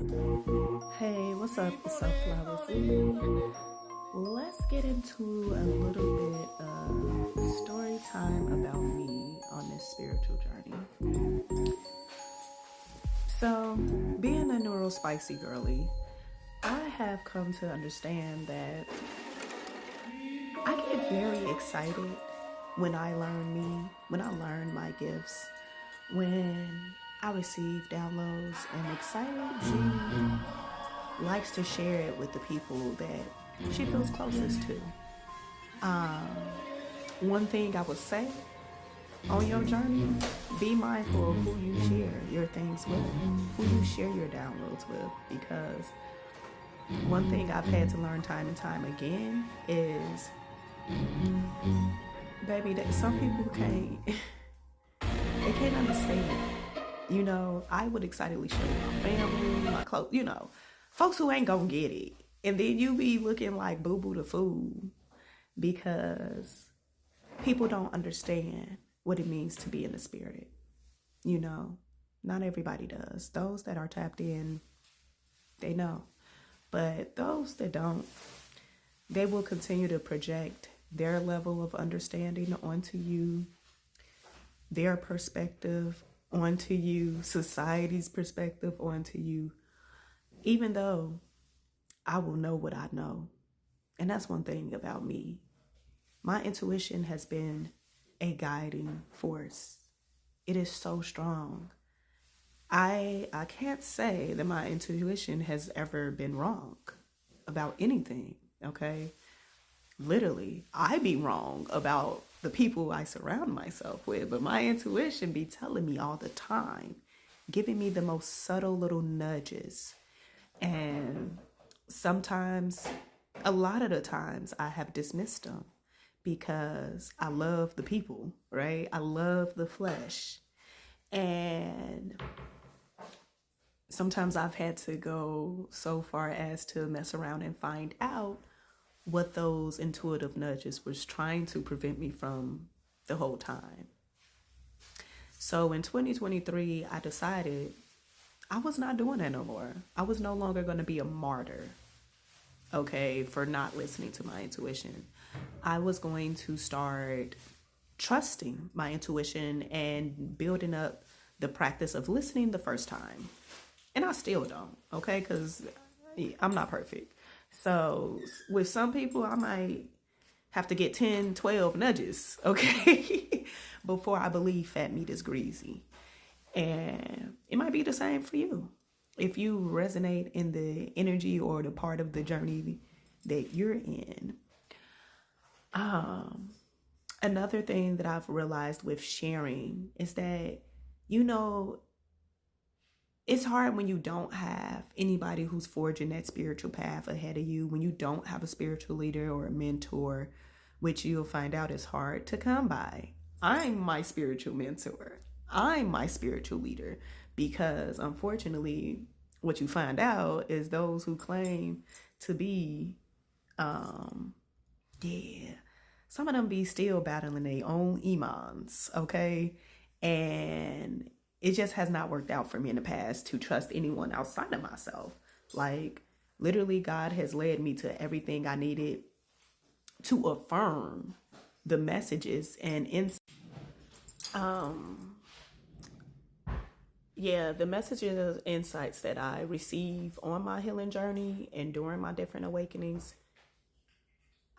Hey, what's up? It's Sunflower Seed. Let's get into a little bit of story time about me on this spiritual journey. So, being a neurospicy girly, I have come to understand that I get very excited when I learn my gifts, when I receive downloads, and excited she likes to share it with the people that she feels closest to. Um, One thing I would say on your journey, be mindful of who you share your things with, who you share your downloads with, because one thing I've had to learn time and time again is, baby, that some people can't, they can't understand. I would excitedly share with my family, my close, folks who ain't gonna get it. And then you be looking like boo boo the fool because people don't understand what it means to be in the spirit. You know, not everybody does. Those that are tapped in, they know. But those that don't, they will continue to project their level of understanding onto you, their perspective onto you, society's perspective onto you, even though I will know what I know. And that's one thing about me. My intuition has been a guiding force. It is so strong. I can't say that my intuition has ever been wrong about anything, okay? Literally, I be wrong about the people I surround myself with, but my intuition be telling me all the time, giving me the most subtle little nudges. And sometimes, a lot of the times, I have dismissed them because I love the people, right? I love the flesh. And sometimes I've had to go so far as to mess around and find out what those intuitive nudges was trying to prevent me from the whole time. So in 2023, I decided I was not doing that no more. I was no longer going to be a martyr, okay, for not listening to my intuition. I was going to start trusting my intuition and building up the practice of listening the first time. And I still don't, okay, because I'm not perfect. So with some people, I might have to get 10, 12 nudges, okay, before I believe fat meat is greasy. And it might be the same for you. If you resonate in the energy or the part of the journey that you're in. Another thing that I've realized with sharing is that, you know, it's hard when you don't have anybody who's forging that spiritual path ahead of you, when you don't have a spiritual leader or a mentor, which you'll find out is hard to come by. I'm my spiritual mentor. I'm my spiritual leader because unfortunately, what you find out is those who claim to be, yeah, some of them be still battling their own imams, okay? And it just has not worked out for me in the past to trust anyone outside of myself. Like, literally, God has led me to everything I needed to affirm the messages and the messages and insights that I receive on my healing journey and during my different awakenings.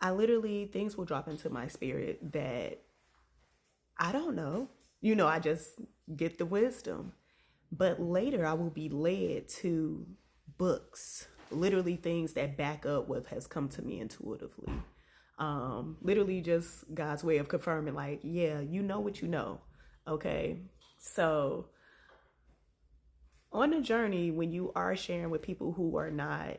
I literally, things will drop into my spirit that I don't know. I just get the wisdom. But later I will be led to books, literally things that back up what has come to me intuitively. Literally just God's way of confirming, like, yeah, you know what you know. Okay. So on a journey, when you are sharing with people who are not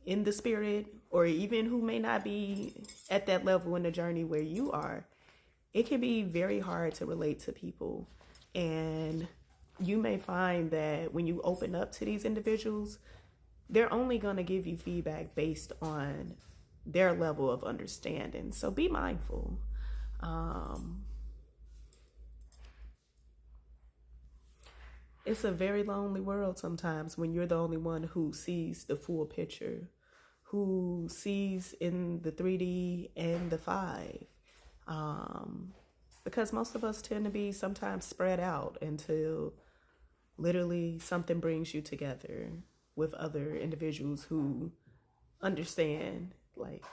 in the spirit, or even who may not be at that level in the journey where you are, it can be very hard to relate to people. And you may find that when you open up to these individuals, they're only going to give you feedback based on their level of understanding. So be mindful. It's a very lonely world sometimes when you're the only one who sees the full picture, who sees in the 3D and the 5. Um, because most of us tend to be sometimes spread out until literally something brings you together with other individuals who understand like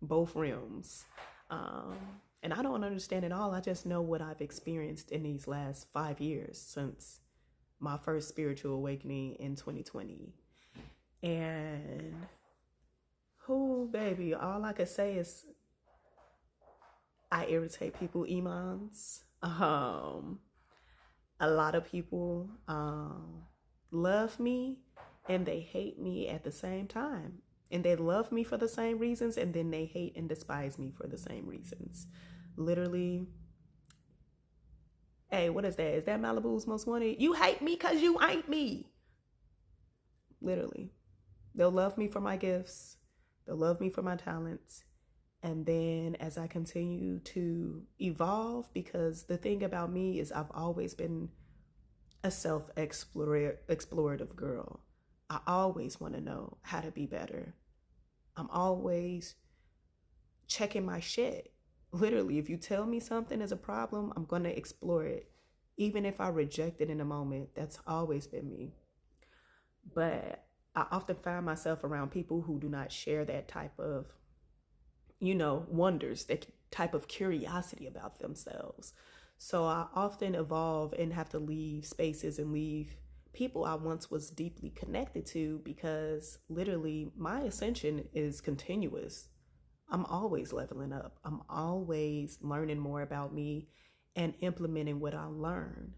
both realms. Um, and I don't understand it all. I just know what I've experienced in these last 5 years since my first spiritual awakening in 2020. And who, baby, all I could say is I irritate people, Imans. A lot of people love me and they hate me at the same time. And they love me for the same reasons, and then they hate and despise me for the same reasons. Literally, hey, what is that? Is that Malibu's Most Wanted? You hate me because you ain't me. Literally. They'll love me for my gifts, they'll love me for my talents. And then as I continue to evolve, because the thing about me is I've always been a self-explorative girl. I always want to know how to be better. I'm always checking my shit. Literally, if you tell me something is a problem, I'm going to explore it. Even if I reject it in a moment, that's always been me. But I often find myself around people who do not share that type of, wonders, that type of curiosity about themselves. So I often evolve and have to leave spaces and leave people I once was deeply connected to, because literally my ascension is continuous. I'm always leveling up. I'm always learning more about me and implementing what I learn.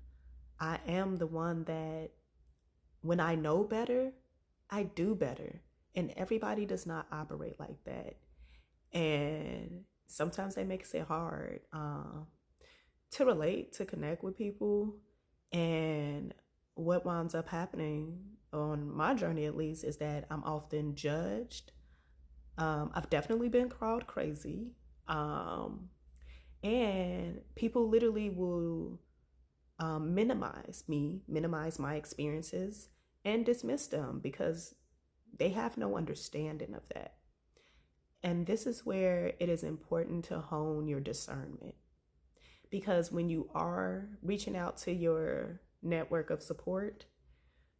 I am the one that when I know better, I do better. And everybody does not operate like that. And sometimes that makes it hard to relate, to connect with people. And what winds up happening on my journey, at least, is that I'm often judged. I've definitely been called crazy. And people literally will minimize me, minimize my experiences, and dismiss them because they have no understanding of that. And this is where it is important to hone your discernment. Because when you are reaching out to your network of support,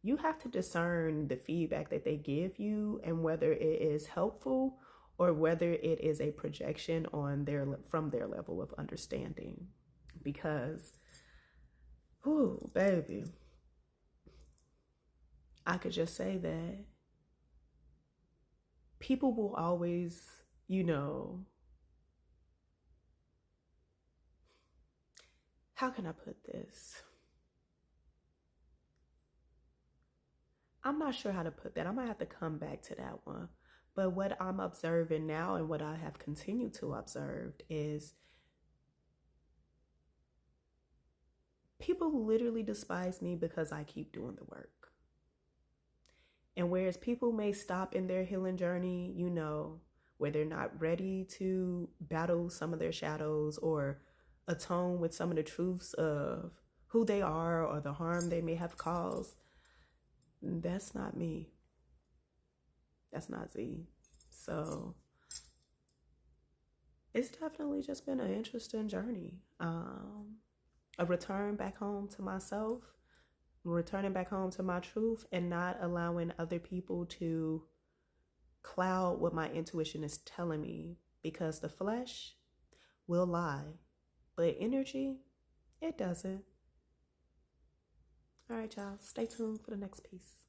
you have to discern the feedback that they give you and whether it is helpful or whether it is a projection on from their level of understanding. Because, whoo, baby, I could just say that people will always, how can I put this? I'm not sure how to put that. I might have to come back to that one. But what I'm observing now and what I have continued to observe is people literally despise me because I keep doing the work. And whereas people may stop in their healing journey, where they're not ready to battle some of their shadows or atone with some of the truths of who they are or the harm they may have caused, that's not me. That's not Z. So it's definitely just been an interesting journey. A return back home to myself, returning back home to my truth, and not allowing other people to cloud what my intuition is telling me, because the flesh will lie, but energy, it doesn't. All right, y'all, stay tuned for the next piece.